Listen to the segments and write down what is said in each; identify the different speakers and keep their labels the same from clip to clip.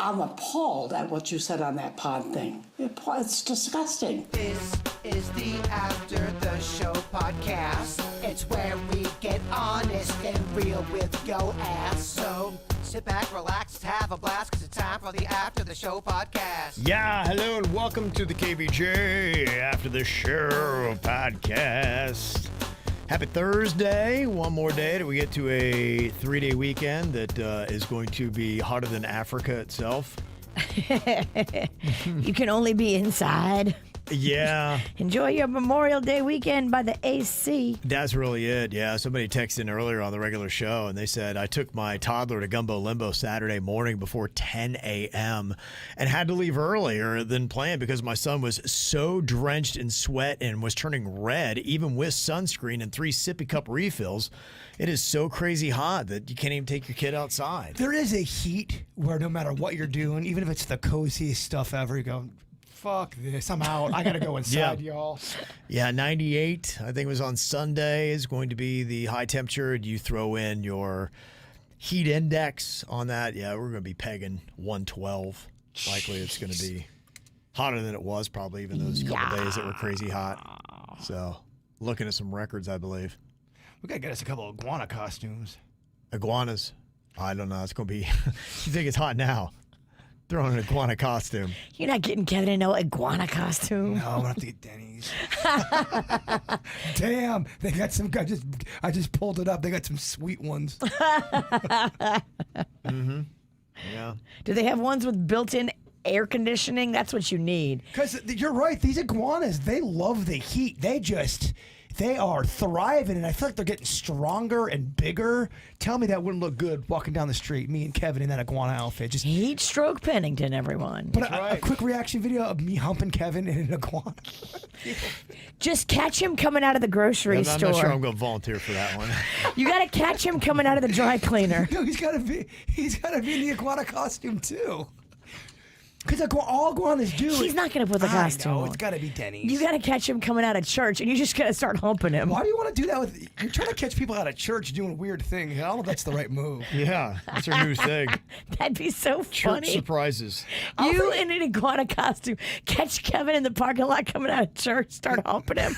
Speaker 1: I'm appalled at what you said on that pod thing. It's disgusting.
Speaker 2: This is the After the Show podcast. It's where we get honest and real with yo ass. So sit back, relax, have a blast, because it's time for the After the Show podcast.
Speaker 3: Yeah, hello and welcome to the KVJ After the Show podcast. Happy Thursday. One more day till we get to a 3-day weekend that is going to be hotter than Africa itself.
Speaker 4: You can only be inside.
Speaker 3: Yeah.
Speaker 4: Enjoy your Memorial Day weekend by the AC.
Speaker 3: That's really it. Yeah. Somebody texted in earlier on the regular show and they said, I took my toddler to Gumbo Limbo Saturday morning before 10 a.m. and had to leave earlier than planned because my son was so drenched in sweat and was turning red, even with sunscreen and 3 sippy cup refills. It is so crazy hot that you can't even take your kid outside.
Speaker 5: There is a heat where no matter what you're doing, even if it's the coziest stuff ever, you go, fuck this, I'm out. I got to go inside, y'all.
Speaker 3: Yeah, 98, I think it was on Sunday, is going to be the high temperature. You throw in your heat index on that. Yeah, we're going to be pegging 112. Likely it's going to be hotter than it was probably even those couple days that were crazy hot. So looking at some records, I believe.
Speaker 5: We got to get us a couple of iguana costumes.
Speaker 3: Iguanas. I don't know. It's going to be, you think it's hot now. Throw in an iguana costume.
Speaker 4: You're not getting Kevin in no iguana costume.
Speaker 5: No, I'm going to have to get Denny's. Damn, they got some, I just pulled it up. They got some sweet ones.
Speaker 3: Mm-hmm. Yeah.
Speaker 4: Do they have ones with built-in air conditioning? That's what you need.
Speaker 5: Because you're right, these iguanas, they love the heat. They are thriving, and I feel like they're getting stronger and bigger. Tell me that wouldn't look good walking down the street, me and Kevin in that iguana outfit. Just
Speaker 4: Heat stroke Pennington, everyone.
Speaker 5: But a quick reaction video of me humping Kevin in an iguana.
Speaker 4: Just catch him coming out of the grocery store.
Speaker 3: I'm not sure I'm going to volunteer for that one.
Speaker 4: You got to catch him coming out of the dry cleaner.
Speaker 5: No, he's got to be in the iguana costume too. Because all iguanas do.
Speaker 4: He's not going to put the costume on.
Speaker 5: It's got to be Denny's.
Speaker 4: You got to catch him coming out of church, and you just got to start humping him.
Speaker 5: Why do you want to do that with? You're trying to catch people out of church doing weird things. I don't know if that's the right move.
Speaker 3: Yeah, that's our new thing.
Speaker 4: That'd be so funny.
Speaker 3: Church surprises.
Speaker 4: You in an iguana costume, catch Kevin in the parking lot coming out of church, start humping him.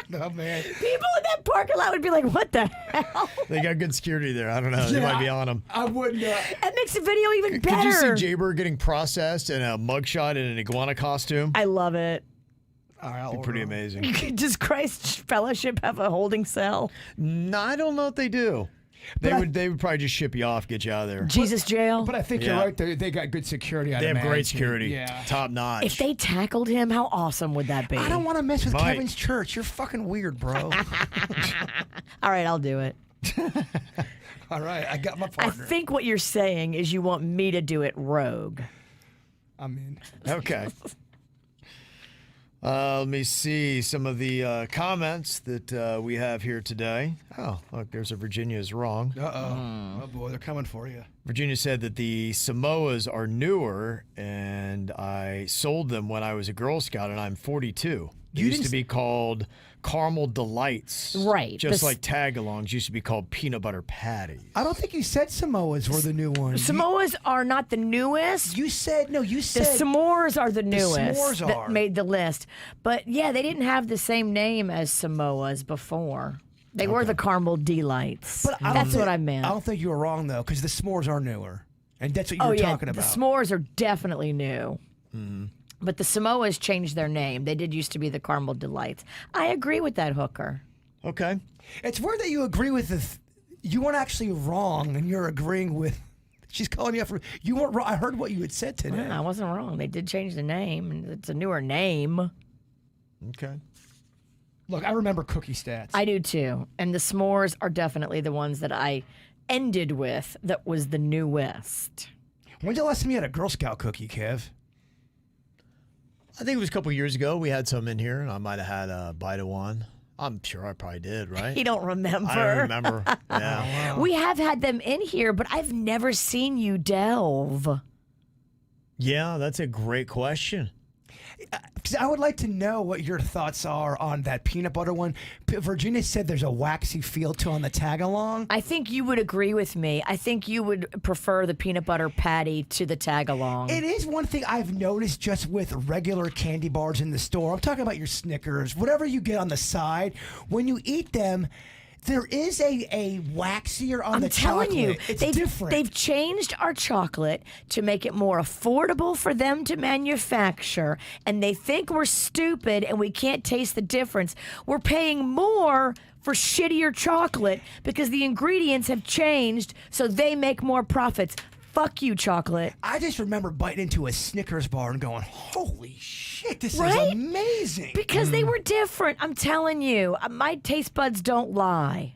Speaker 5: No, man.
Speaker 4: People in that parking lot would be like, what the hell?
Speaker 3: They got good security there. I don't know. They might be on them.
Speaker 5: I wouldn't.
Speaker 4: That makes the video even better.
Speaker 3: Could you see Jbird getting processed in a mugshot in an iguana costume?
Speaker 4: I love it.
Speaker 5: All right,
Speaker 3: It'd be pretty amazing.
Speaker 4: Does Christ Fellowship have a holding cell?
Speaker 3: No, I don't know if they do. They would probably just ship you off, get you out of there.
Speaker 4: Jesus jail?
Speaker 5: But I think you're right. They got good security.
Speaker 3: They have great security. Top notch.
Speaker 4: If they tackled him, how awesome would that be?
Speaker 5: I don't want to mess with Kevin's church. You're fucking weird, bro.
Speaker 4: All right, I'll do it.
Speaker 5: All right, I got my partner.
Speaker 4: I think what you're saying is you want me to do it rogue.
Speaker 5: I'm in.
Speaker 3: Okay. Let me see some of the comments that we have here today. Oh, look, there's a Virginia is wrong.
Speaker 5: Uh-oh. Oh, boy, they're coming for you.
Speaker 3: Virginia said that the Samoas are newer, and I sold them when I was a Girl Scout, and I'm 42. They used to be called Caramel Delights.
Speaker 4: Right.
Speaker 3: Just like tag-alongs used to be called peanut butter patties.
Speaker 5: I don't think you said Samoas were the new ones.
Speaker 4: Samoas are not the newest.
Speaker 5: You said
Speaker 4: the s'mores are the newest
Speaker 5: s'mores
Speaker 4: that made the list. But yeah, they didn't have the same name as Samoas before. They were the Caramel Delights.
Speaker 5: But
Speaker 4: that's what I meant.
Speaker 5: I don't think you were wrong, though, because the s'mores are newer. And that's what you were talking about.
Speaker 4: The s'mores are definitely new.
Speaker 3: Mm-hmm.
Speaker 4: But the Samoas changed their name. They did used to be the Caramel Delights. I agree with that, Hooker.
Speaker 3: Okay.
Speaker 5: It's weird that you agree with you weren't actually wrong, and you're agreeing with. She's calling you up for. You weren't wrong. I heard what you had said today.
Speaker 4: Yeah, I wasn't wrong. They did change the name, and it's a newer name.
Speaker 3: Okay.
Speaker 5: Look, I remember cookie stats.
Speaker 4: I do too. And the s'mores are definitely the ones that I ended with that was the newest.
Speaker 5: When's the last time you had a Girl Scout cookie, Kev?
Speaker 3: I think it was a couple years ago. We had some in here, and I might have had a bite of one. I'm sure I probably did, right?
Speaker 4: You don't remember.
Speaker 3: I don't remember. Yeah.
Speaker 4: We have had them in here, but I've never seen you delve.
Speaker 3: Yeah, that's a great question.
Speaker 5: 'Cause I would like to know what your thoughts are on that peanut butter one. Virginia said there's a waxy feel to on the tag along.
Speaker 4: I think you would agree with me. I think you would prefer the peanut butter patty to the tag along.
Speaker 5: It is one thing I've noticed just with regular candy bars in the store. I'm talking about your Snickers, whatever you get on the side. When you eat them, there is a waxier on the chocolate.
Speaker 4: I'm telling you,
Speaker 5: it's
Speaker 4: they've,
Speaker 5: different.
Speaker 4: They've changed our chocolate to make it more affordable for them to manufacture, and they think we're stupid and we can't taste the difference. We're paying more for shittier chocolate because the ingredients have changed, so they make more profits. Fuck you, chocolate.
Speaker 5: I just remember biting into a Snickers bar and going, holy shit, this
Speaker 4: Right?
Speaker 5: is amazing.
Speaker 4: Because they were different. I'm telling you, my taste buds don't lie.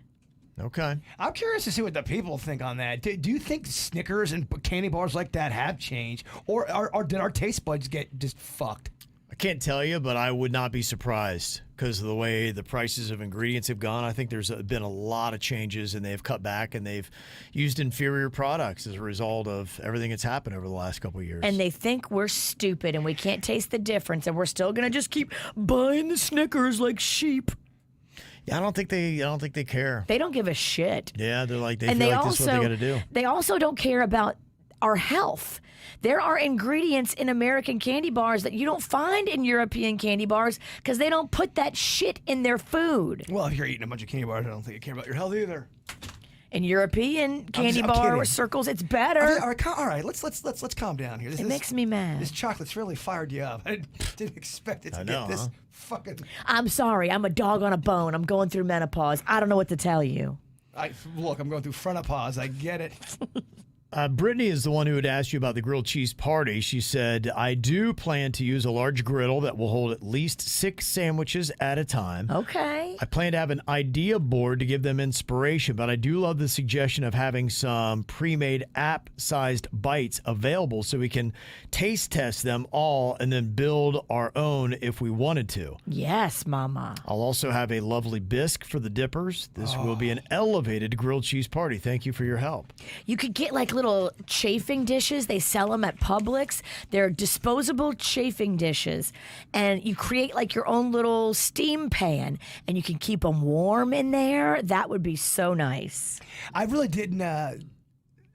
Speaker 3: Okay.
Speaker 5: I'm curious to see what the people think on that. Do you think Snickers and candy bars like that have changed? Or did our taste buds get just fucked?
Speaker 3: I can't tell you, but I would not be surprised because of the way the prices of ingredients have gone. I think there's been a lot of changes, and they've cut back, and they've used inferior products as a result of everything that's happened over the last couple of years.
Speaker 4: And they think we're stupid and we can't taste the difference, and we're still gonna just keep buying the Snickers like sheep.
Speaker 3: Yeah, I don't think they care.
Speaker 4: They don't give a shit.
Speaker 3: Yeah, they're like they
Speaker 4: And
Speaker 3: feel
Speaker 4: they
Speaker 3: like this is what they got to do.
Speaker 4: They also don't care about our health. There are ingredients in American candy bars that you don't find in European candy bars because they don't put that shit in their food.
Speaker 5: Well, if you're eating a bunch of candy bars, I don't think you care about your health either.
Speaker 4: In European candy
Speaker 5: I'm
Speaker 4: bar
Speaker 5: kidding.
Speaker 4: circles, it's better.
Speaker 5: All right, let's calm down here.
Speaker 4: It makes me mad.
Speaker 5: This chocolate's really fired you up. I didn't expect it to get this fucking.
Speaker 4: I'm sorry. I'm a dog on a bone. I'm going through menopause. I don't know what to tell you.
Speaker 5: Look, I'm going through frontalpause. I get it.
Speaker 3: Brittany is the one who had asked you about the grilled cheese party. She said, I do plan to use a large griddle that will hold at least 6 sandwiches at a time.
Speaker 4: Okay.
Speaker 3: I plan to have an idea board to give them inspiration, but I do love the suggestion of having some pre-made app-sized bites available so we can taste test them all and then build our own if we wanted to.
Speaker 4: Yes, Mama.
Speaker 3: I'll also have a lovely bisque for the dippers. This will be an elevated grilled cheese party. Thank you for your help.
Speaker 4: You could get like little chafing dishes. They sell them at Publix. They're disposable chafing dishes. And you create like your own little steam pan and you can keep them warm in there. That would be so nice.
Speaker 5: I really didn't.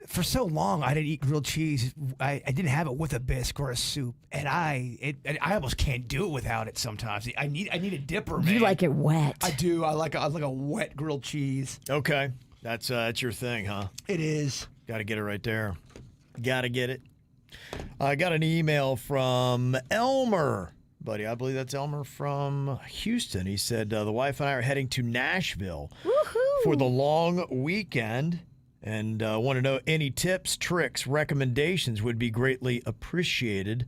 Speaker 5: For so long, I didn't eat grilled cheese. I didn't have it with a bisque or a soup, and I almost can't do it without it. Sometimes I need a dipper. Man.
Speaker 4: You like it wet.
Speaker 5: I do. I like a wet grilled cheese.
Speaker 3: Okay. That's your thing, huh?
Speaker 5: It is.
Speaker 3: Got to get it right there. Got to get it. I got an email from Elmer. Buddy, I believe that's Elmer from Houston. He said, the wife and I are heading to Nashville for the long weekend and want to know any tips, tricks, recommendations would be greatly appreciated.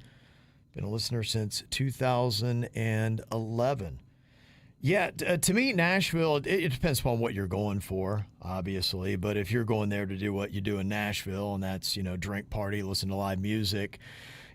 Speaker 3: Been a listener since 2011. Yeah, to me, Nashville, it depends upon what you're going for, obviously. But if you're going there to do what you do in Nashville, and that's, drink, party, listen to live music.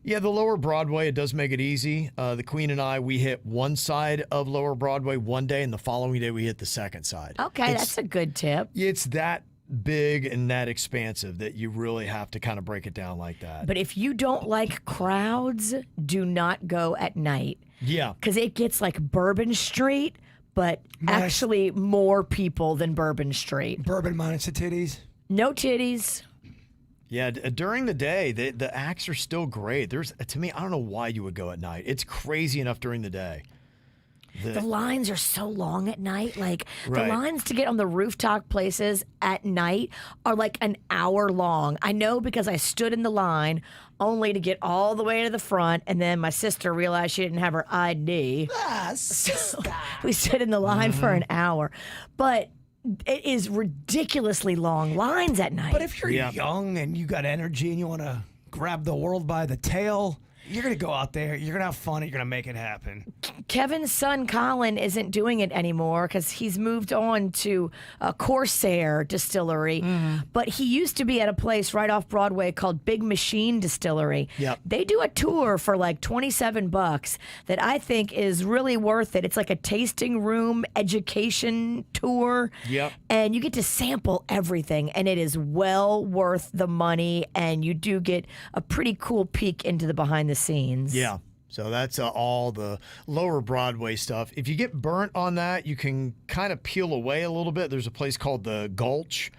Speaker 3: Yeah, the Lower Broadway, it does make it easy. The Queen and I, we hit one side of Lower Broadway one day, and the following day we hit the second side.
Speaker 4: Okay, that's a good tip.
Speaker 3: It's that big and that expansive that you really have to kind of break it down like that.
Speaker 4: But if you don't like crowds, do not go at night.
Speaker 3: Yeah.
Speaker 4: Because it gets like Bourbon Street, but actually more people than Bourbon Street.
Speaker 5: Bourbon minus the titties.
Speaker 4: No titties.
Speaker 3: Yeah, during the day, the acts are still great. To me, I don't know why you would go at night. It's crazy enough during the day.
Speaker 4: The lines are so long at night. Like,
Speaker 3: Right.
Speaker 4: the lines to get on the rooftop places at night are like an hour long. I know because I stood in the line only to get all the way to the front, and then my sister realized she didn't have her ID. So we stood in the line for an hour. But it is ridiculously long lines at night.
Speaker 5: But if you're young and you got energy and you want to grab the world by the tail, you're going to go out there, you're going to have fun, and you're going to make it happen.
Speaker 4: Kevin's son, Colin, isn't doing it anymore because he's moved on to Corsair Distillery. But he used to be at a place right off Broadway called Big Machine Distillery.
Speaker 3: Yep.
Speaker 4: They do a tour for like $27 that I think is really worth it. It's like a tasting room education tour.
Speaker 3: Yep.
Speaker 4: And you get to sample everything, and it is well worth the money, and you do get a pretty cool peek into the behind the scenes.
Speaker 3: Yeah. So that's all the lower Broadway stuff. If you get burnt on that, you can kind of peel away a little bit. There's a place called the Gulch.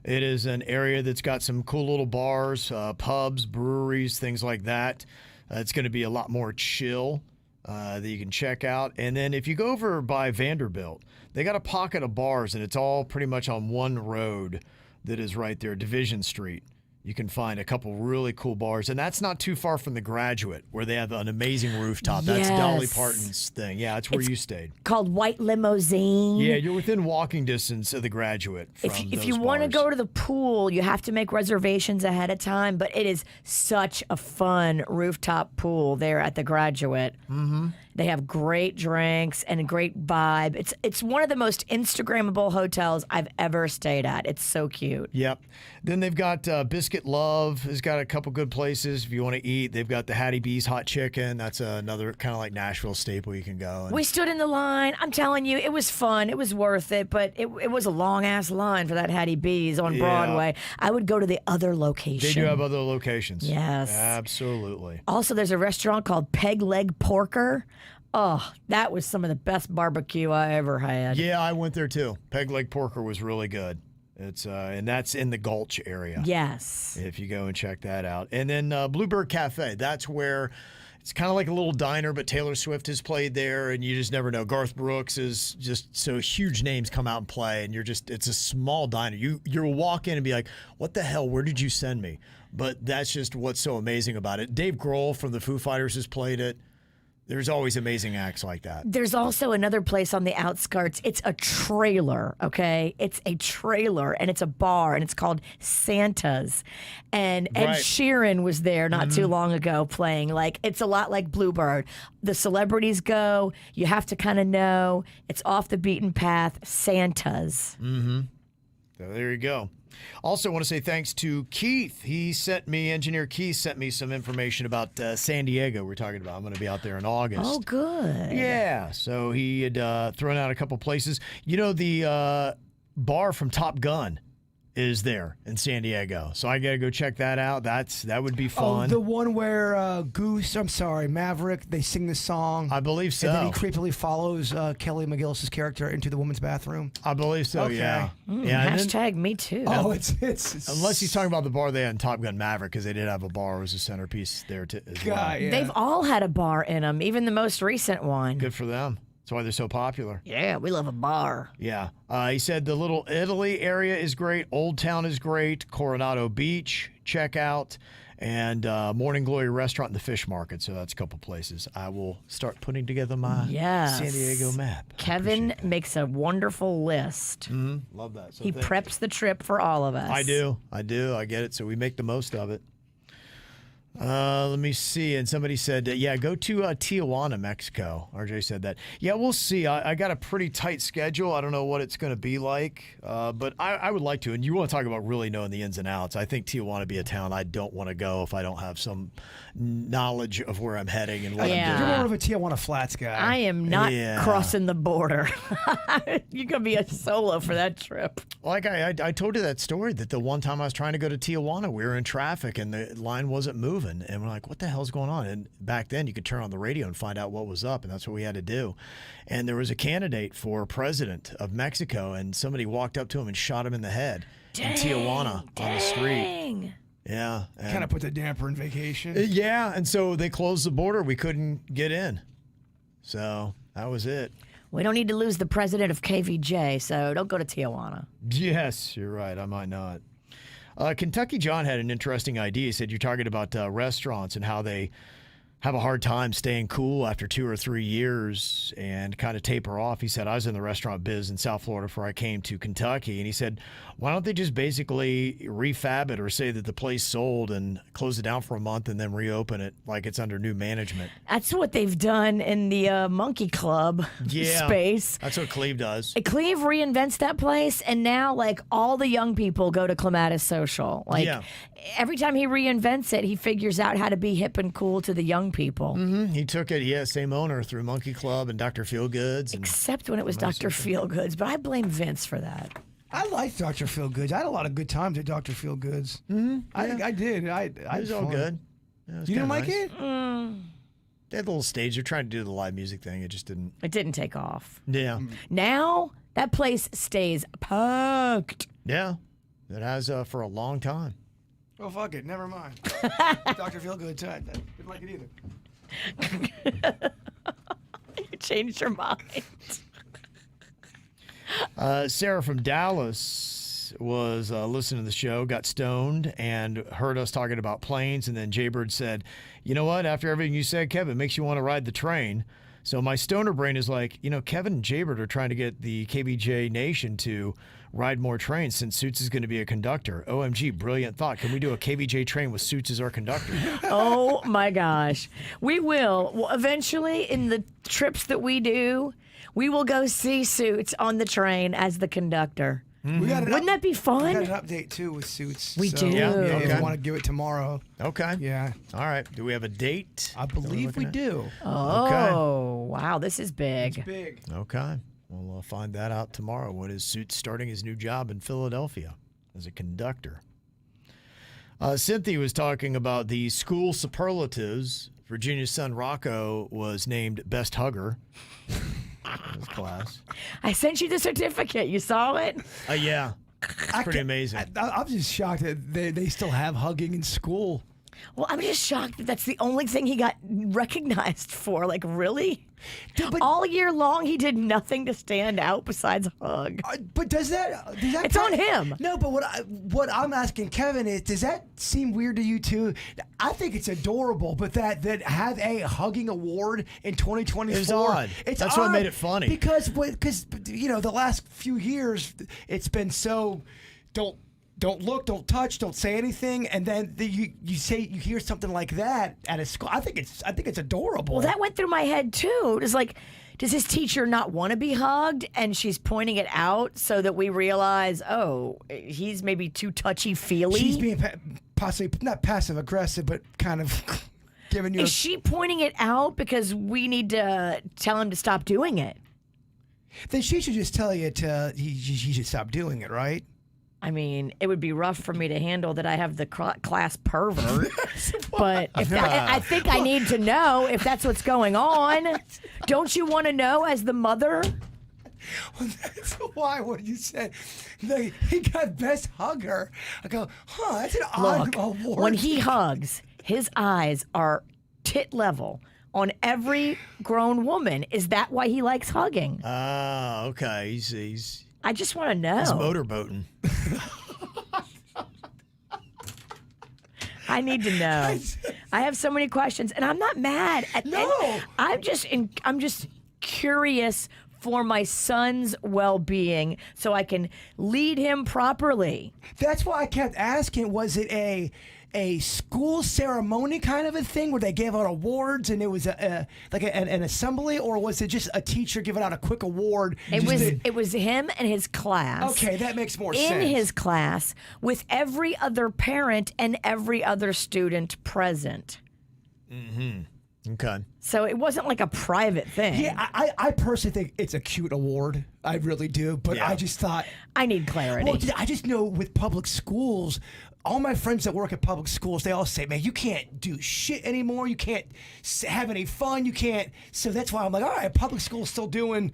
Speaker 3: It is an area that's got some cool little bars, pubs, breweries, things like that. It's going to be a lot more chill that you can check out. And then if you go over by Vanderbilt, they got a pocket of bars, and it's all pretty much on one road that is right there, Division Street. You can find a couple really cool bars, and that's not too far from the Graduate, where they have an amazing rooftop. That's Dolly
Speaker 4: Yes.
Speaker 3: Parton's thing. Yeah, that's where you stayed.
Speaker 4: Called White Limousine.
Speaker 3: Yeah, you're within walking distance of the Graduate.
Speaker 4: If you want to go to the pool, you have to make reservations ahead of time, but it is such a fun rooftop pool there at the Graduate. Mm-hmm. They have great drinks and a great vibe. It's one of the most Instagrammable hotels I've ever stayed at. It's so cute.
Speaker 3: Yep. Then they've got Biscuit Love has got a couple good places if you want to eat. They've got the Hattie B's hot chicken. That's another kind of like Nashville staple you can go.
Speaker 4: We stood in the line. I'm telling you, it was fun. It was worth it, but it was a long-ass line for that Hattie B's on Broadway. I would go to the other location.
Speaker 3: They do have other locations.
Speaker 4: Yes.
Speaker 3: Absolutely.
Speaker 4: Also, there's a restaurant called Peg Leg Porker. Oh, that was some of the best barbecue I ever had.
Speaker 3: Yeah, I went there too. Peg Leg Porker was really good. It's and that's in the Gulch area.
Speaker 4: Yes.
Speaker 3: If you go and check that out. And then Bluebird Cafe, that's where it's kind of like a little diner, but Taylor Swift has played there, and you just never know. Garth Brooks is just so huge names come out and play, and it's a small diner. You'll walk in and be like, what the hell, where did you send me? But that's just what's so amazing about it. Dave Grohl from the Foo Fighters has played it. There's always amazing acts like that.
Speaker 4: There's also another place on the outskirts. It's a trailer, okay? It's a trailer, and it's a bar, and it's called Santa's. And Ed Sheeran was there not too long ago playing. Like, it's a lot like Bluebird. The celebrities go. You have to kind of know. It's off the beaten path. Santa's.
Speaker 3: Mm-hmm. So there you go. Also, want to say thanks to Keith. Engineer Keith sent me some information about San Diego we're talking about. I'm going to be out there in August.
Speaker 4: Oh, good.
Speaker 3: Yeah. So he had thrown out a couple places. You know, the bar from Top Gun is there in San Diego. So I got to go check that out. That would be fun.
Speaker 5: Oh, the one where Maverick, they sing the song.
Speaker 3: I believe so.
Speaker 5: And then he creepily follows Kelly McGillis' character into the women's bathroom.
Speaker 3: I believe so,
Speaker 5: Okay.
Speaker 3: yeah.
Speaker 4: Hashtag me too.
Speaker 5: Oh, it's
Speaker 3: unless he's talking about the bar they had in Top Gun Maverick, because they did have a bar as a centerpiece there as well.
Speaker 5: Yeah.
Speaker 4: They've all had a bar in them, even the most recent one.
Speaker 3: Good for them. That's why they're so popular.
Speaker 4: Yeah, we love a bar.
Speaker 3: Yeah. He said the Little Italy area is great. Old Town is great. Coronado Beach, check out. And Morning Glory Restaurant and the Fish Market. So that's a couple places. I will start putting together my San Diego map.
Speaker 4: Kevin makes a wonderful list.
Speaker 3: Love that. So
Speaker 4: he preps the trip for all of us.
Speaker 3: I do. I get it. So we make the most of it. Let me see. And somebody said, go to Tijuana, Mexico. RJ said that. Yeah, we'll see. I got a pretty tight schedule. I don't know what it's going to be like, but I would like to. And you want to talk about really knowing the ins and outs. I think Tijuana would be a town I don't want to go if I don't have some knowledge of where I'm heading and what I'm doing.
Speaker 5: You're more of a Tijuana Flats guy.
Speaker 4: I am not crossing the border. You're going to be a solo for that trip.
Speaker 3: Like I told you that story that the one time I was trying to go to Tijuana, we were in traffic and the line wasn't moving. And we're like, what the hell's going on? And back then you could turn on the radio and find out what was up. And that's what we had to do. And there was a candidate for president of Mexico, and somebody walked up to him and shot him in the head in Tijuana on the street. Yeah.
Speaker 5: Kind of put the damper in vacation.
Speaker 3: Yeah. And so they closed the border. We couldn't get in. So that was it.
Speaker 4: We don't need to lose the president of KVJ, so don't go to Tijuana.
Speaker 3: Yes, you're right. I might not. Kentucky John had an interesting idea. He said you're talking about restaurants and how they have a hard time staying cool after 2 or 3 years and kind of taper off. He said, I was in the restaurant biz in South Florida before I came to Kentucky. And he said, why don't they just basically refab it or say that the place sold and close it down for a month and then reopen it like it's under new management?
Speaker 4: That's what they've done in the Monkey Club space.
Speaker 3: That's what Cleve does.
Speaker 4: Cleve reinvents that place, and now like all the young people go to Clematis Social. Like every time he reinvents it, he figures out how to be hip and cool to the young people.
Speaker 3: Mm-hmm. He took it, same owner through Monkey Club and Dr. Feelgoods.
Speaker 4: Except when it was Dr. Feelgoods, but I blame Vince for that.
Speaker 5: I liked Dr. Feelgoods. I had a lot of good times at Dr. Feelgoods. Mm-hmm. I did.
Speaker 3: It was all good.
Speaker 5: You didn't like it?
Speaker 3: They had a little stage. They're trying to do the live music thing. It just didn't.
Speaker 4: It didn't take off.
Speaker 3: Yeah.
Speaker 4: Now that place stays packed.
Speaker 3: Yeah. It has for a long time.
Speaker 5: Oh, fuck it. Never mind. Dr. Feelgood said that. Didn't like it either.
Speaker 4: You changed your mind.
Speaker 3: Sarah from Dallas was listening to the show, got stoned, and heard us talking about planes. And then Jbird said, you know what? After everything you said, Kevin, it makes you want to ride the train. So my stoner brain is like, Kevin and Jbird are trying to get the KVJ Nation to ride more trains since Suits is going to be a conductor. OMG, brilliant thought. Can we do a KVJ train with Suits as our conductor?
Speaker 4: Oh, my gosh. We will. Well, eventually, in the trips that we do, we will go see Suits on the train as the conductor.
Speaker 5: We got
Speaker 4: Wouldn't that be fun?
Speaker 5: We got an update, too, with Suits.
Speaker 4: We do.
Speaker 3: Yeah,
Speaker 5: If
Speaker 3: okay.
Speaker 5: you want to do it tomorrow.
Speaker 3: Okay.
Speaker 5: Yeah.
Speaker 3: All right. Do we have a date?
Speaker 5: I believe we do.
Speaker 4: Oh, wow. This is big.
Speaker 5: Big.
Speaker 3: Okay. We'll find that out tomorrow. What is Suits starting his new job in Philadelphia as a conductor? Cynthia was talking about the school superlatives. Virginia's son Rocco was named Best Hugger in his class.
Speaker 4: I sent you the certificate. You saw it?
Speaker 3: Yeah. It's pretty amazing.
Speaker 5: I'm just shocked that they still have hugging in school.
Speaker 4: Well, I'm just shocked that that's the only thing he got recognized for. Like, really?
Speaker 5: But-
Speaker 4: All year long, he did nothing to stand out besides hug.
Speaker 5: But does that
Speaker 4: It's on him.
Speaker 5: No, but what I'm asking Kevin is, does that seem weird to you too? I think it's adorable, but that have a hugging award in 2024.
Speaker 3: It's odd. That's what made it funny.
Speaker 5: Because the last few years it's been so don't look, don't touch, don't say anything, and then you hear something like that at a school. I think it's adorable.
Speaker 4: Well, that went through my head too. It was like, does his teacher not want to be hugged? And she's pointing it out so that we realize, oh, he's maybe too touchy-feely.
Speaker 5: She's being possibly not passive aggressive, but kind of giving you.
Speaker 4: Is she pointing it out because we need to tell him to stop doing it?
Speaker 5: Then she should just tell you he should stop doing it, right?
Speaker 4: I mean, it would be rough for me to handle that I have the class pervert. But I think I need to know if that's what's going on. Don't you want to know as the mother?
Speaker 5: Well, that's why when you said he got best hugger, I go, that's an odd award.
Speaker 4: When he hugs, his eyes are tit level on every grown woman. Is that why he likes hugging?
Speaker 3: Ah, okay. He's
Speaker 4: I just want to know.
Speaker 3: He's motorboating.
Speaker 4: I need to know. I have so many questions, and I'm not mad.
Speaker 5: No.
Speaker 4: I'm just curious for my son's well-being so I can lead him properly.
Speaker 5: That's why I kept asking, was it a school ceremony kind of a thing where they gave out awards and it was an assembly, or was it just a teacher giving out a quick award?
Speaker 4: It was him and his class.
Speaker 5: Okay, that makes more
Speaker 4: in
Speaker 5: sense.
Speaker 4: his class with every other parent and every other student present.
Speaker 3: Okay.
Speaker 4: So it wasn't like a private thing.
Speaker 5: Yeah, I personally think it's a cute award. I really do. But
Speaker 3: Yeah.
Speaker 5: I just thought,
Speaker 4: I need clarity.
Speaker 5: well, I just know with public schools, all my friends that work at public schools, they all say, man, you can't do shit anymore. You can't have any fun. You can't. So that's why I'm like, all right, public school's still doing.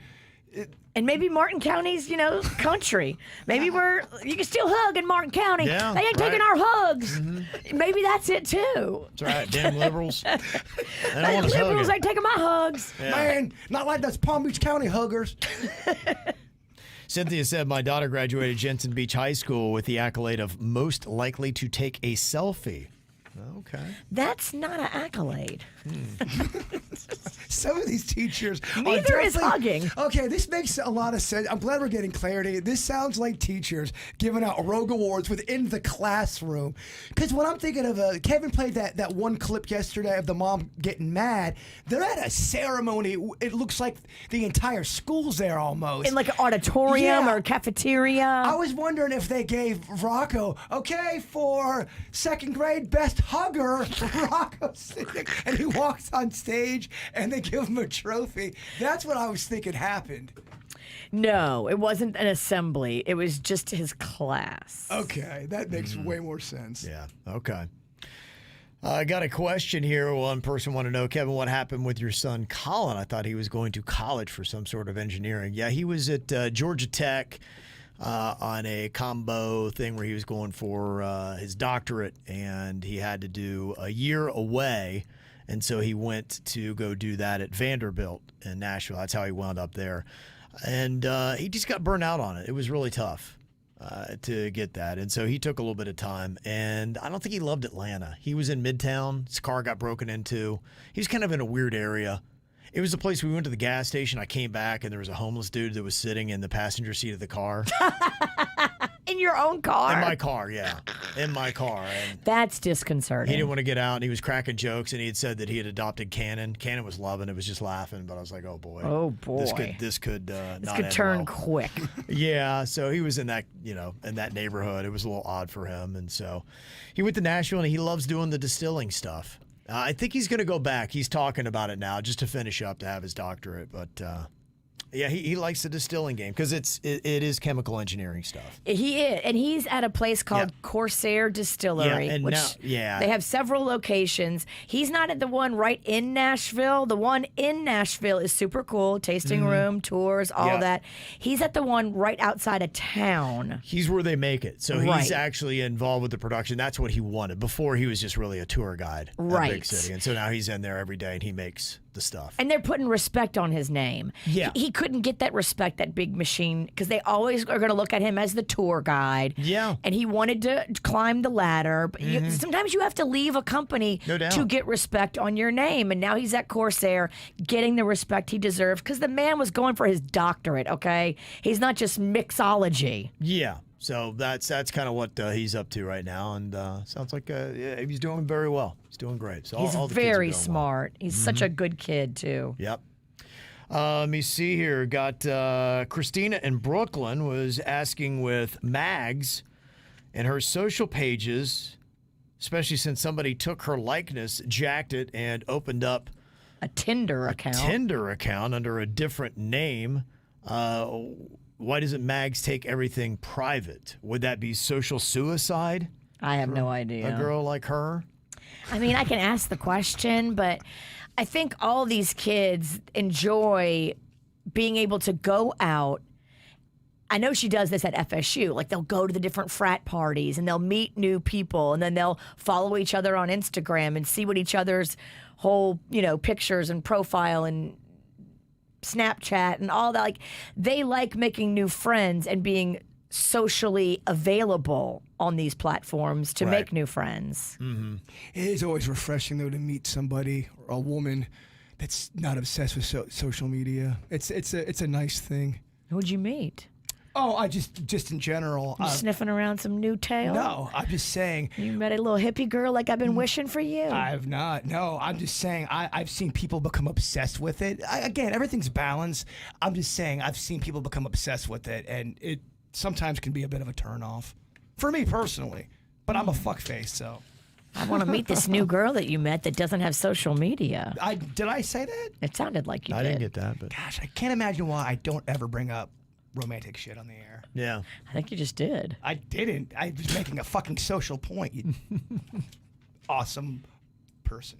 Speaker 4: And maybe Martin County's, country. Maybe you can still hug in Martin County.
Speaker 3: Yeah,
Speaker 4: they ain't taking
Speaker 3: right.
Speaker 4: our hugs. Maybe that's it too.
Speaker 3: That's right. Damn liberals. They don't want us
Speaker 4: Liberals
Speaker 3: hugging.
Speaker 4: ain't taking my hugs.
Speaker 3: Yeah.
Speaker 5: Man, not like those Palm Beach County huggers.
Speaker 3: Cynthia said, my daughter graduated Jensen Beach High School with the accolade of most likely to take a selfie. Okay.
Speaker 4: That's not an accolade.
Speaker 5: Some of these teachers are
Speaker 4: Neither is
Speaker 5: definitely-
Speaker 4: hugging.
Speaker 5: Okay, this makes a lot of sense. I'm glad we're getting clarity. This sounds like teachers giving out rogue awards within the classroom. Because what I'm thinking of, Kevin played that one clip yesterday of the mom getting mad. They're at a ceremony. It looks like the entire school's there almost.
Speaker 4: In like an auditorium
Speaker 5: Yeah.
Speaker 4: or a cafeteria.
Speaker 5: I was wondering if they gave Rocco, okay, for second grade best hugger, Rocco's sitting, and he walks on stage and they give him a trophy. That's what I was thinking happened.
Speaker 4: No, it wasn't an assembly. It was just his class.
Speaker 5: Okay, that makes way more sense.
Speaker 3: Yeah. Okay. I got a question here. One person wanted to know, Kevin, what happened with your son, Colin? I thought he was going to college for some sort of engineering. Yeah, he was at Georgia Tech on a combo thing where he was going for his doctorate, and he had to do a year away. And so he went to go do that at Vanderbilt in Nashville. That's how he wound up there. And he just got burnt out on it. It was really tough to get that. And so he took a little bit of time. And I don't think he loved Atlanta. He was in Midtown. His car got broken into. He was kind of in a weird area. It was the place we went to the gas station. I came back, and there was a homeless dude that was sitting in the passenger seat of the car.
Speaker 4: In your own car?
Speaker 3: In my car, yeah. In my car. And
Speaker 4: that's disconcerting.
Speaker 3: he didn't want to get out, and he was cracking jokes, and he had said that he had adopted Cannon. Cannon was loving it, was just laughing, but I was like, oh, boy.
Speaker 4: Oh, boy.
Speaker 3: This could not
Speaker 4: could
Speaker 3: end
Speaker 4: turn
Speaker 3: well.
Speaker 4: quick.
Speaker 3: Yeah, so he was in that, in that neighborhood. It was a little odd for him, and so he went to Nashville, and he loves doing the distilling stuff. I think he's going to go back. He's talking about it now just to finish up to have his doctorate, but yeah, he likes the distilling game because it is chemical engineering stuff.
Speaker 4: He is, and he's at a place called Corsair Distillery,
Speaker 3: Yeah, and
Speaker 4: which
Speaker 3: now-
Speaker 4: they have several locations. He's not at the one right in Nashville. The one in Nashville is super cool, tasting room, tours, all
Speaker 3: Yeah.
Speaker 4: that. He's at the one right outside of town.
Speaker 3: He's where they make it. So
Speaker 4: Right.
Speaker 3: he's actually involved with the production. That's what he wanted. Before, he was just really a tour guide at
Speaker 4: Right.
Speaker 3: Big City. And so now he's in there every day, and he makes the stuff.
Speaker 4: And they're putting respect on his name.
Speaker 3: Yeah.
Speaker 4: He couldn't get that respect, that big machine, because they always are going to look at him as the tour guide.
Speaker 3: Yeah.
Speaker 4: And he wanted to climb the ladder. But sometimes you have to leave a company
Speaker 3: No doubt.
Speaker 4: to get respect on your name. And now he's at Corsair getting the respect he deserves because the man was going for his doctorate, okay? He's not just mixology.
Speaker 3: Yeah. So that's kind of what he's up to right now. And sounds like yeah, he's doing very well. He's doing great. So
Speaker 4: He's
Speaker 3: all the kids are
Speaker 4: very
Speaker 3: doing well.
Speaker 4: smart. He's such a good kid, too.
Speaker 3: Yep. Let me see here. Got Christina in Brooklyn was asking with Mags and her social pages, especially since somebody took her likeness, jacked it, and opened up
Speaker 4: A Tinder account.
Speaker 3: Tinder account under a different name. Why doesn't Mags take everything private? Would that be social suicide?
Speaker 4: I have no idea.
Speaker 3: A girl like her?
Speaker 4: I mean, I can ask the question, but I think all these kids enjoy being able to go out. I know she does this at FSU. Like, they'll go to the different frat parties and they'll meet new people, and then they'll follow each other on Instagram and see what each other's whole, pictures and profile and Snapchat and all that. Like, they like making new friends and being socially available on these platforms to
Speaker 3: Right.
Speaker 4: make new friends.
Speaker 5: It is always refreshing though to meet somebody or a woman that's not obsessed with social media. It's a nice thing.
Speaker 4: Who'd you meet?
Speaker 5: Oh, I just in general.
Speaker 4: You sniffing around some new tail?
Speaker 5: No, I'm just saying.
Speaker 4: You met a little hippie girl like I've been wishing for you.
Speaker 5: I've not. No, I'm just saying I've seen people become obsessed with it. Again, everything's balanced. I'm just saying I've seen people become obsessed with it, and it sometimes can be a bit of a turnoff for me personally. But I'm a fuckface, so.
Speaker 4: I want to meet this new girl that you met that doesn't have social media.
Speaker 5: Did I say that?
Speaker 4: It sounded like you
Speaker 3: I
Speaker 4: did.
Speaker 3: didn't get that, but
Speaker 5: Gosh, I can't imagine why I don't ever bring up romantic shit on the air.
Speaker 3: yeah.
Speaker 4: I think you just did.
Speaker 5: I didn't. I was making a fucking social point. You awesome person.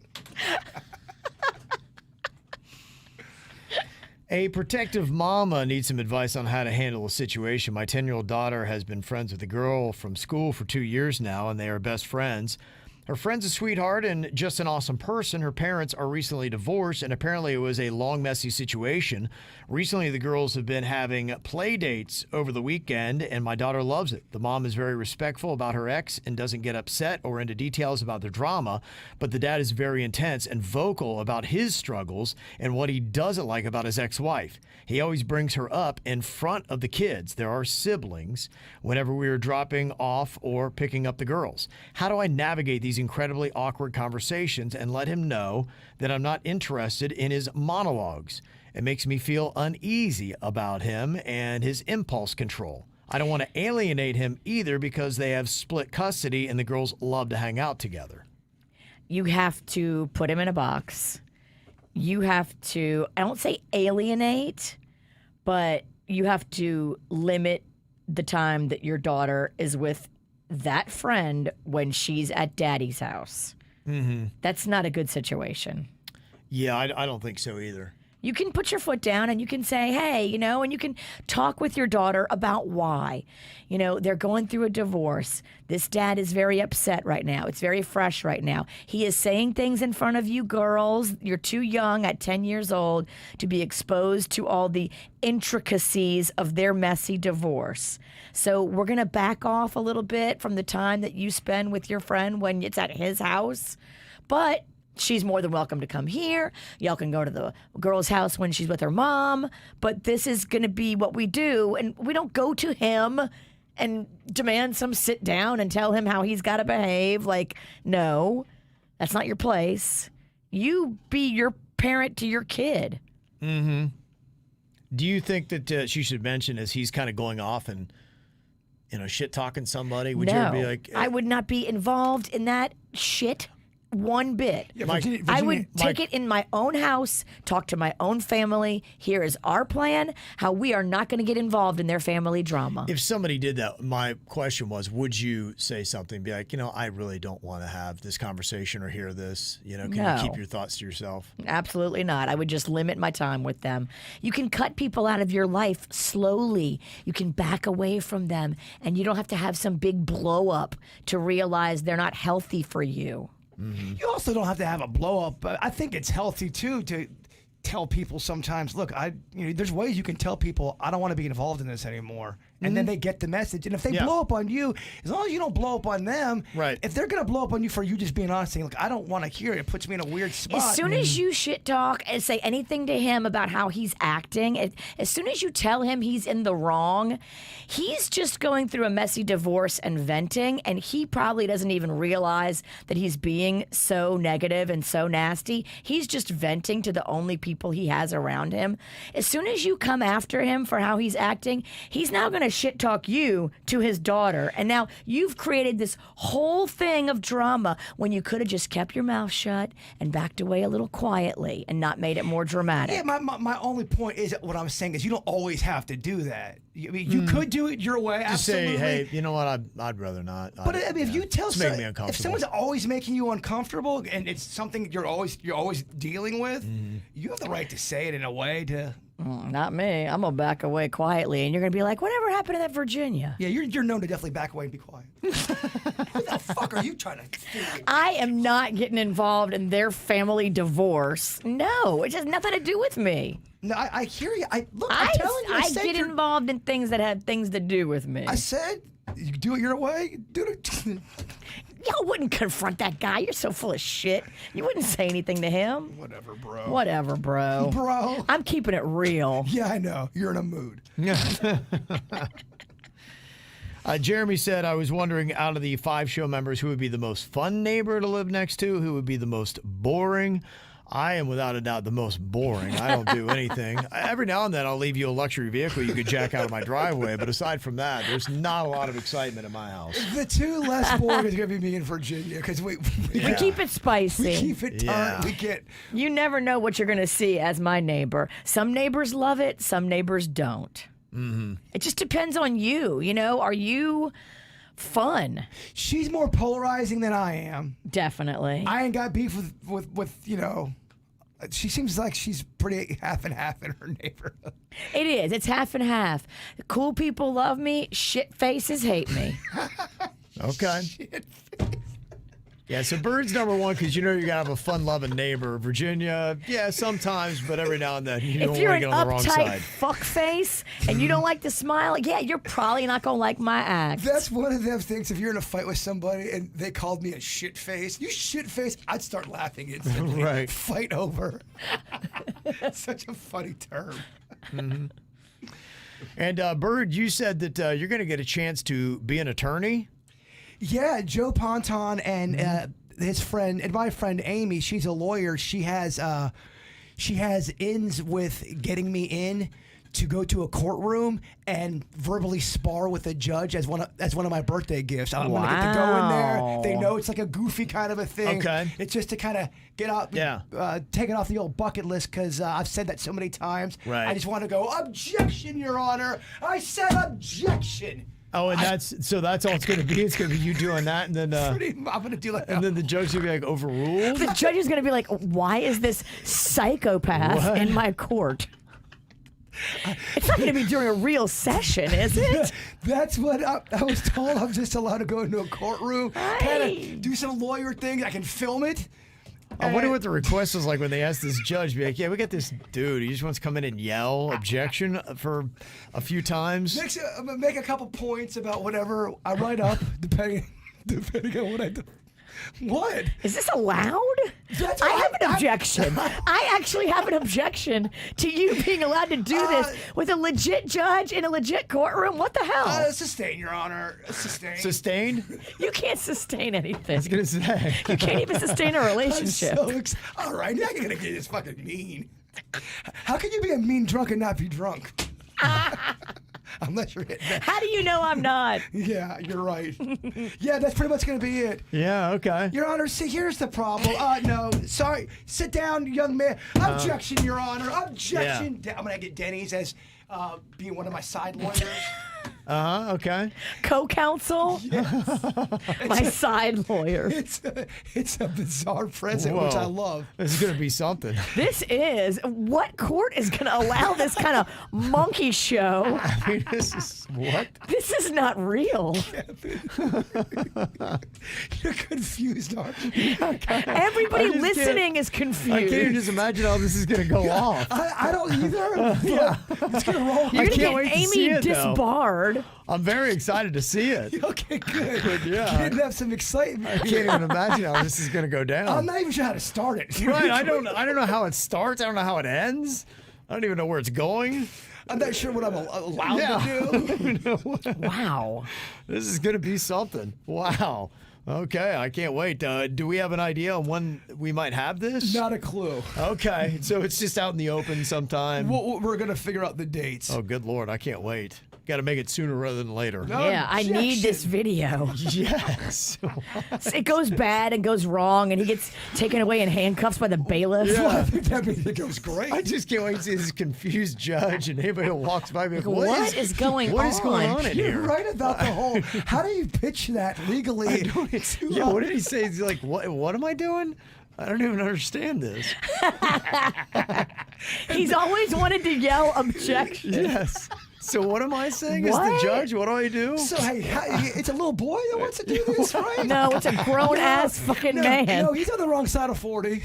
Speaker 3: A protective mama needs some advice on how to handle a situation. My 10-year-old daughter has been friends with a girl from school for 2 years now, and they are best friends. Her friend's a sweetheart and just an awesome person. Her parents are recently divorced, and apparently it was a long, messy situation. Recently, the girls have been having play dates over the weekend, and my daughter loves it. The mom is very respectful about her ex and doesn't get upset or into details about their drama, but the dad is very intense and vocal about his struggles and what he doesn't like about his ex-wife. He always brings her up in front of the kids. There are siblings whenever we are dropping off or picking up the girls. How do I navigate these incredibly awkward conversations and let him know that I'm not interested in his monologues? It makes me feel uneasy about him and his impulse control. I don't want to alienate him either because they have split custody and the girls love to hang out together.
Speaker 4: You have to put him in a box. You have to, I don't say alienate, but you have to limit the time that your daughter is with that friend when she's at daddy's house. That's not a good situation.
Speaker 3: Yeah, I don't think so either.
Speaker 4: You can put your foot down and you can say, hey, and you can talk with your daughter about why. They're going through a divorce. This dad is very upset right now. It's very fresh right now. He is saying things in front of you girls. You're too young at 10 years old to be exposed to all the intricacies of their messy divorce. So we're going to back off a little bit from the time that you spend with your friend when it's at his house. But she's more than welcome to come here. Y'all can go to the girl's house when she's with her mom. But this is going to be what we do. And we don't go to him and demand some sit down and tell him how he's got to behave. Like, no, that's not your place. You be your parent to your kid.
Speaker 3: Mm-hmm. Do you think that she should mention as he's kind of going off and, shit talking somebody? Would you ever be like,
Speaker 4: I would not be involved in that shit one bit.
Speaker 5: Yeah,
Speaker 4: I would take it in my own house, talk to my own family. Here is our plan, how we are not going to get involved in their family drama.
Speaker 3: If somebody did that, my question was, would you say something? Be like, I really don't want to have this conversation or hear this. Can you keep your thoughts to yourself?
Speaker 4: Absolutely not. I would just limit my time with them. You can cut people out of your life slowly. You can back away from them, and you don't have to have some big blow up to realize they're not healthy for you.
Speaker 3: Mm-hmm.
Speaker 5: You also don't have to have a blow up, but I think it's healthy too to tell people sometimes, look, there's ways you can tell people I don't want to be involved in this anymore. And then they get the message. And if they blow up on you, as long as you don't blow up on them,
Speaker 3: right.
Speaker 5: If they're going to blow up on you for you just being honest, saying, look, I don't want to hear it. It puts me in a weird spot.
Speaker 4: As soon as you shit talk and say anything to him about how he's acting, as soon as you tell him he's in the wrong, he's just going through a messy divorce and venting, and he probably doesn't even realize that he's being so negative and so nasty. He's just venting to the only people he has around him. As soon as you come after him for how he's acting, he's now going to shit talk you to his daughter. And now you've created this whole thing of drama when you could have just kept your mouth shut and backed away a little quietly and not made it more dramatic.
Speaker 5: Yeah, my only point is what I'm saying is you don't always have to do that. I mean, you could do it your way.
Speaker 3: Just
Speaker 5: absolutely.
Speaker 3: say, hey, you know what? I'd rather not.
Speaker 5: But I mean, if you tell
Speaker 3: it's making me uncomfortable.
Speaker 5: if someone's always making you uncomfortable and it's something you're always dealing with, you have the right to say it in a way to.
Speaker 4: Not me. I'm going to back away quietly, and you're going to be like, whatever happened to that Virginia?
Speaker 5: Yeah, you're known to definitely back away and be quiet. What the fuck are you trying to do?
Speaker 4: I am not getting involved in their family divorce. No, it has nothing to do with me.
Speaker 5: No, I hear you. I'm telling you.
Speaker 4: I get involved in things that have things to do with me.
Speaker 5: I said, you do it your way. Do it.
Speaker 4: Y'all wouldn't confront that guy. You're so full of shit. You wouldn't say anything to him.
Speaker 5: Whatever, bro.
Speaker 4: Whatever, bro.
Speaker 5: Bro.
Speaker 4: I'm keeping it real.
Speaker 5: Yeah, I know. You're in a mood.
Speaker 3: Jeremy said, I was wondering, out of the 5 show members, who would be the most fun neighbor to live next to? Who would be the most boring? I am without a doubt the most boring. I don't do anything. Every now and then I'll leave you a luxury vehicle you could jack out of my driveway, but aside from that, there's not a lot of excitement in my house.
Speaker 5: The 2 less boring is going to be me and Virginia because we
Speaker 4: keep it spicy.
Speaker 5: We keep it turned.
Speaker 3: Yeah.
Speaker 4: You never know what you're going to see as my neighbor. Some neighbors love it. Some neighbors don't. Mm-hmm. It just depends on you. Are you fun?
Speaker 5: She's more polarizing than I am.
Speaker 4: Definitely.
Speaker 5: I ain't got beef with she seems like she's pretty half and half in her neighborhood.
Speaker 4: It is. It's half and half. Cool people love me. Shit faces hate me.
Speaker 3: Okay. Yeah, so Bird's number 1 because you're going to have a fun-loving neighbor. Virginia, yeah, sometimes, but every now and then you don't want to get on the wrong side.
Speaker 4: If you're an uptight fuck face and you don't like to smile, yeah, you're probably not going to like my act.
Speaker 5: That's one of them things. If you're in a fight with somebody and they called me a shit face, you shit face, I'd start laughing instantly.
Speaker 3: Right.
Speaker 5: Fight over. Such a funny term.
Speaker 3: Mm-hmm. And Bird, you said that you're going to get a chance to be an attorney.
Speaker 5: Yeah, Joe Ponton and his friend and my friend Amy. She's a lawyer. She has ins with getting me in to go to a courtroom and verbally spar with a judge as one of my birthday gifts. I'm gonna get to go in there. They know it's like a goofy kind of a thing.
Speaker 3: Okay,
Speaker 5: it's just to kind of get out, take it off the old bucket list because I've said that so many times.
Speaker 3: Right.
Speaker 5: I just want to go. Objection, Your Honor. I said objection.
Speaker 3: Oh, and that's all it's going to be. It's going to be you doing that, and then
Speaker 5: I'm going to do like
Speaker 3: and then the judge's going to be like overruled.
Speaker 4: The judge is going to be like, why is this psychopath in my court? It's not going to be during a real session, is it?
Speaker 5: That's what I was told. I'm just allowed to go into a courtroom, kind
Speaker 4: Right.
Speaker 5: of do some lawyer things. I can film it.
Speaker 3: I wonder what the request was like when they asked this judge, be like, yeah, we got this dude. He just wants to come in and yell objection for a few times.
Speaker 5: Make a couple points about whatever I write up, depending on what I do. What?
Speaker 4: Is this allowed?
Speaker 5: That's
Speaker 4: I
Speaker 5: what
Speaker 4: have an objection. I actually have an objection to you being allowed to do this with a legit judge in a legit courtroom. What the hell?
Speaker 5: Sustain, Your Honor. Sustain.
Speaker 3: Sustained?
Speaker 4: You can't sustain anything.
Speaker 3: I was going to say.
Speaker 4: You can't even sustain a
Speaker 5: I'm
Speaker 4: relationship.
Speaker 5: so all right, now you're gonna get this fucking mean. How can you be a mean drunk and not be drunk? Unless you're hitting that.
Speaker 4: How do you know I'm not?
Speaker 5: Yeah, you're right. Yeah, that's pretty much gonna be it.
Speaker 3: Yeah, okay.
Speaker 5: Your Honor, see, here's the problem. No, sorry. Sit down, young man. Objection, Your Honor. Objection. I'm gonna get Denny's as being one of my side lawyers.
Speaker 3: Okay.
Speaker 4: Co-counsel? My side lawyer.
Speaker 5: It's a bizarre present, which I love.
Speaker 3: This is going to be something.
Speaker 4: This is, what court is going to allow this kind of monkey show?
Speaker 3: I mean, this is what?
Speaker 4: This is not real.
Speaker 5: You're confused, aren't you?
Speaker 4: Everybody
Speaker 3: I just
Speaker 4: listening is
Speaker 3: I can't
Speaker 4: confused.
Speaker 3: even just imagine how this is going to go off.
Speaker 5: I don't either.
Speaker 3: Yeah.
Speaker 5: It's gonna roll.
Speaker 4: You're
Speaker 3: I
Speaker 4: going to
Speaker 3: can't
Speaker 4: get
Speaker 3: wait to see
Speaker 4: Amy
Speaker 3: it, though.
Speaker 4: disbarred.
Speaker 3: I'm very excited to see it.
Speaker 5: Okay, good.
Speaker 3: Yeah.
Speaker 5: You didn't have some excitement.
Speaker 3: I can't even imagine how this is going to go down.
Speaker 5: I'm not even sure how to start it.
Speaker 3: Right, I don't know how it starts. I don't know how it ends. I don't even know where it's going.
Speaker 5: I'm not sure what I'm allowed to do.
Speaker 4: Wow.
Speaker 3: This is going to be something. Wow. Okay, I can't wait. Do we have an idea on when we might have this?
Speaker 5: Not a clue.
Speaker 3: Okay, so it's just out in the open sometime.
Speaker 5: We're gonna figure out the dates.
Speaker 3: Oh, good Lord, I can't wait. Got to make it sooner rather than later.
Speaker 4: Yeah, I need this video.
Speaker 3: Yes.
Speaker 4: It goes bad and goes wrong, and he gets taken away in handcuffs by the bailiff.
Speaker 5: Well, I think that means it goes great.
Speaker 3: I just can't wait to see this confused judge and anybody who walks by me like,
Speaker 4: What is going
Speaker 3: What is going
Speaker 4: on?
Speaker 3: on in
Speaker 5: You're
Speaker 3: here?
Speaker 5: right about the whole. How do you pitch that legally?
Speaker 3: Yeah, what did he say? He's like, what am I doing? I don't even understand this.
Speaker 4: He's always wanted to yell objection.
Speaker 3: Yes. So what am I saying as
Speaker 4: What?
Speaker 3: the judge? What do I do?
Speaker 5: So hey, it's a little boy that wants to do this, right?
Speaker 4: No, it's a grown-ass fucking man.
Speaker 5: No, he's on the wrong side of 40.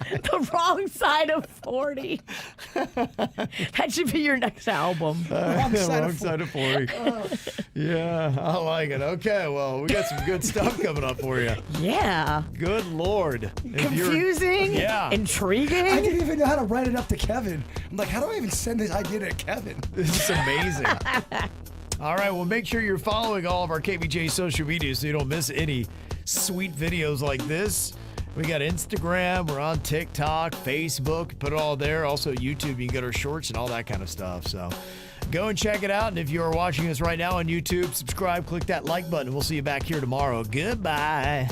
Speaker 4: The wrong side of 40. That should be your next album.
Speaker 5: Wrong side
Speaker 3: Wrong
Speaker 5: of 40.
Speaker 3: side of 40. Yeah, I like it. Okay, well, we got some good stuff coming up for you.
Speaker 4: Yeah.
Speaker 3: Good Lord. If you're-
Speaker 4: Confusing.
Speaker 3: Yeah.
Speaker 5: I
Speaker 4: Intriguing.
Speaker 5: didn't even know how to write it up to Kevin. I'm like, how do I even send this idea to Kevin?
Speaker 3: This is amazing. All right, well, make sure you're following all of our KVJ social media so you don't miss any sweet videos like this. We got Instagram, we're on TikTok, Facebook, put it all there. Also, YouTube, you can get our shorts and all that kind of stuff. So go and check it out. And if you are watching us right now on YouTube, subscribe, click that like button. We'll see you back here tomorrow. Goodbye.